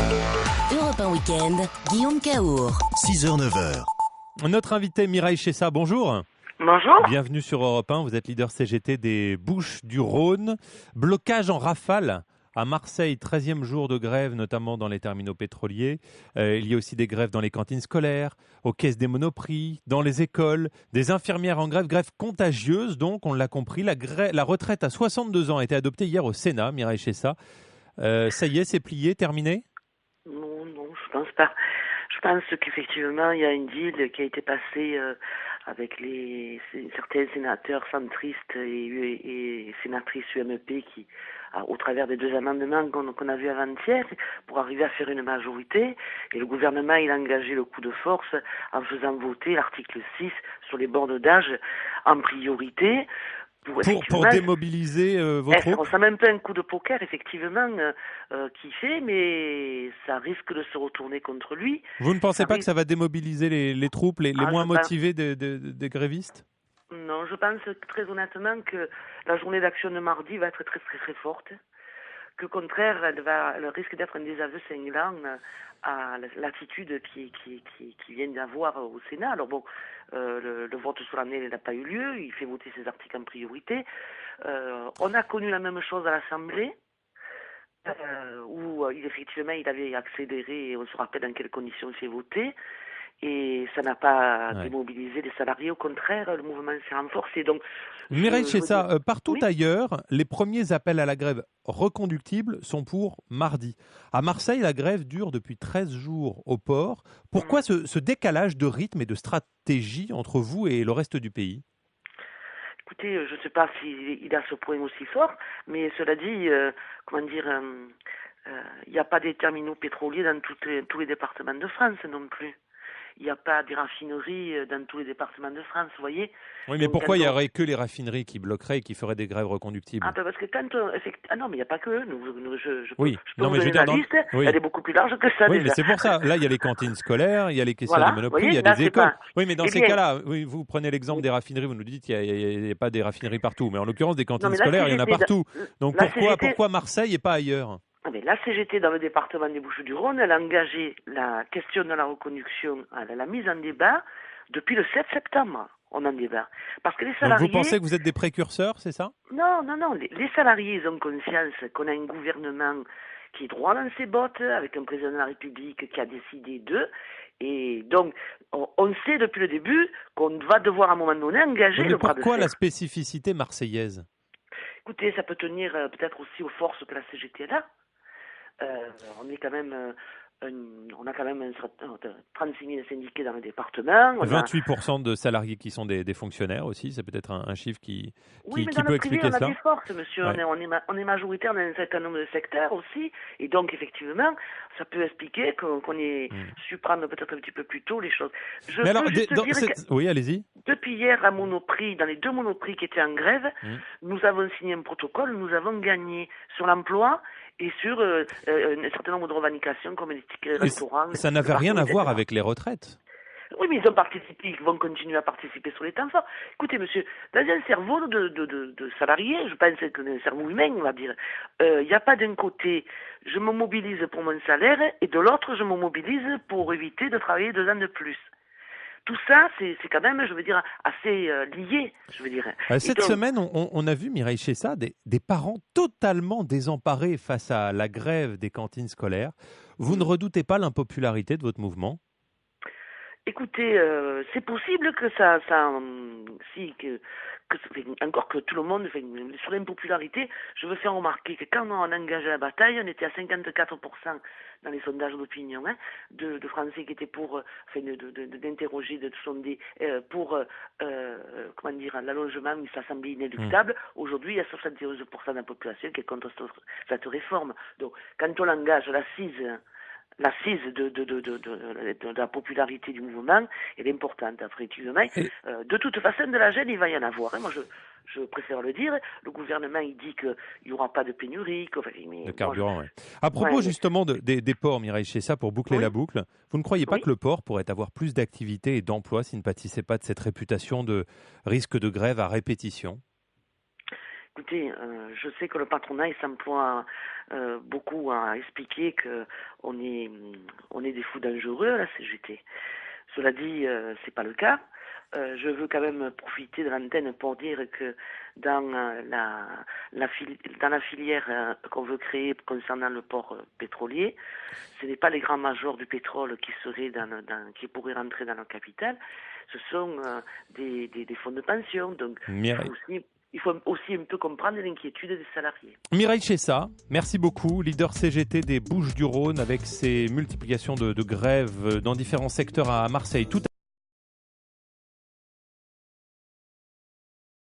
Europe 1 Week-end, Guillaume Cahour. 6h-9h. Notre invité Mireille Chessa, bonjour. Bonjour. Bienvenue sur Europe 1, vous êtes leader CGT des Bouches-du-Rhône. Blocage en rafale à Marseille, 13e jour de grève, notamment dans les terminaux pétroliers. Il y a aussi des grèves dans les cantines scolaires, aux caisses des Monoprix, dans les écoles, des infirmières en grève contagieuse donc, on l'a compris. La retraite à 62 ans a été adoptée hier au Sénat, Mireille Chessa. Ça y est, c'est plié, terminé ? Non, je pense pas. Je pense qu'effectivement, il y a une deal qui a été passée avec certains sénateurs centristes et sénatrices UMP qui, au travers des 2 amendements qu'on a vus avant-hier, pour arriver à faire une majorité. Et le gouvernement, il a engagé le coup de force en faisant voter l'article 6 sur les bornes d'âge en priorité. Pour démobiliser vos troupes. On sent même pas un coup de poker, effectivement, qui fait, mais ça risque de se retourner contre lui. Vous ne pensez pas que ça va démobiliser les troupes, les moins motivés des grévistes ? Non, je pense très honnêtement que la journée d'action de mardi va être très très très forte. Qu'au contraire, elle risque d'être un désaveu cinglant à l'attitude qui vient d'avoir au Sénat. Alors bon, le vote solennel n'a pas eu lieu, il fait voter ses articles en priorité. On a connu la même chose à l'Assemblée, où effectivement il avait accéléré, et on se rappelle dans quelles conditions il s'est voté. Et ça n'a pas démobilisé les salariés, au contraire, le mouvement s'est renforcé. Donc, Mireille Chessa, partout oui. Ailleurs, les premiers appels à la grève reconductible sont pour mardi. À Marseille, la grève dure depuis 13 jours au port. Pourquoi ce décalage de rythme et de stratégie entre vous et le reste du pays ? Écoutez, je ne sais pas s'il est à ce point aussi fort, mais cela dit, il n'y a pas des terminaux pétroliers dans tous les départements de France non plus. Il n'y a pas des raffineries dans tous les départements de France, vous voyez. Oui, mais pourquoi il n'y aurait que les raffineries qui bloqueraient et qui feraient des grèves reconductibles ? Parce que non, mais il n'y a pas que eux. Je peux oui, non, mais je veux dire, la liste, elle est beaucoup plus large que ça. Oui, déjà. mais c'est pour ça. Là, il y a les cantines scolaires, il y a les caissières Voilà, des Monoprix, il y a des écoles. Oui, mais dans ces cas-là, vous prenez l'exemple des raffineries, vous nous dites qu'il n'y a pas des raffineries partout. Mais en l'occurrence, des cantines scolaires, il y en a partout. Donc pourquoi Marseille et pas ailleurs ? Mais la CGT dans le département des Bouches-du-Rhône, elle a engagé la question de la reconduction, la mise en débat depuis le 7 septembre. On en débat. Parce que les salariés... Donc vous pensez que vous êtes des précurseurs, c'est ça ? Non. Les salariés, ils ont conscience qu'on a un gouvernement qui est droit dans ses bottes, avec un président de la République qui a décidé d'eux. Et donc, on sait depuis le début qu'on va devoir à un moment donné engager le bras de fer. Pourquoi la spécificité marseillaise ? Écoutez, ça peut tenir peut-être aussi aux forces que la CGT a là. On a quand même 36 000 syndiqués dans le département. 28% de salariés qui sont des fonctionnaires aussi, c'est peut-être un chiffre qui peut expliquer cela. Oui, mais dans le privé, on a des forces, monsieur. Ouais. On est majoritaire dans un certain nombre de secteurs aussi. Et donc, effectivement, ça peut expliquer qu'on ait su prendre peut-être un petit peu plus tôt les choses. Oui, allez-y. Depuis hier, à Monoprix, dans les 2 Monoprix qui étaient en grève, nous avons signé un protocole, nous avons gagné sur l'emploi et sur un certain nombre de revendications comme les tickets restaurants. Ça n'avait rien à voir avec les retraites. Oui, mais ils ont participé, ils vont continuer à participer sur les temps forts. Écoutez, monsieur, dans un cerveau de salarié, je pense que dans un cerveau humain, on va dire, il n'y a pas d'un côté, je me mobilise pour mon salaire, et de l'autre, je me mobilise pour éviter de travailler 2 ans de plus. Tout ça, c'est quand même, je veux dire, assez lié, je veux dire. Cette semaine, on a vu, Mireille Chessa, des parents totalement désemparés face à la grève des cantines scolaires. Vous ne redoutez pas l'impopularité de votre mouvement ? Écoutez, c'est possible que encore que tout le monde, sur l'impopularité, je veux faire remarquer que quand on a engagé la bataille, on était à 54% dans les sondages d'opinion, de Français qui étaient pour, d'interroger, de sonder, pour, l'allongement, il semblait inéluctable. Aujourd'hui, il y a 71% de la population qui est contre cette réforme. Donc, quand on engage l'assise de la popularité du mouvement, elle est importante, effectivement. De toute façon, de la gêne, il va y en avoir. Moi, je préfère le dire. Le gouvernement, il dit qu'il n'y aura pas de pénurie. De carburant, oui. À propos justement des ports, Mireille Chessa, pour boucler la boucle, vous ne croyez pas que le port pourrait avoir plus d'activité et d'emploi s'il ne pâtissait pas de cette réputation de risque de grève à répétition ? Écoutez, je sais que le patronat il s'emploie beaucoup à expliquer que on est des fous dangereux à la CGT. Cela dit, c'est pas le cas. Je veux quand même profiter de l'antenne pour dire que dans dans la filière qu'on veut créer concernant le port pétrolier, ce n'est pas les grands majors du pétrole qui pourraient rentrer dans le capital, ce sont des fonds de pension. Donc il faut aussi un peu comprendre l'inquiétude des salariés. Mireille Chessa, merci beaucoup, leader CGT des Bouches-du-Rhône avec ses multiplications de grèves dans différents secteurs à Marseille. Tout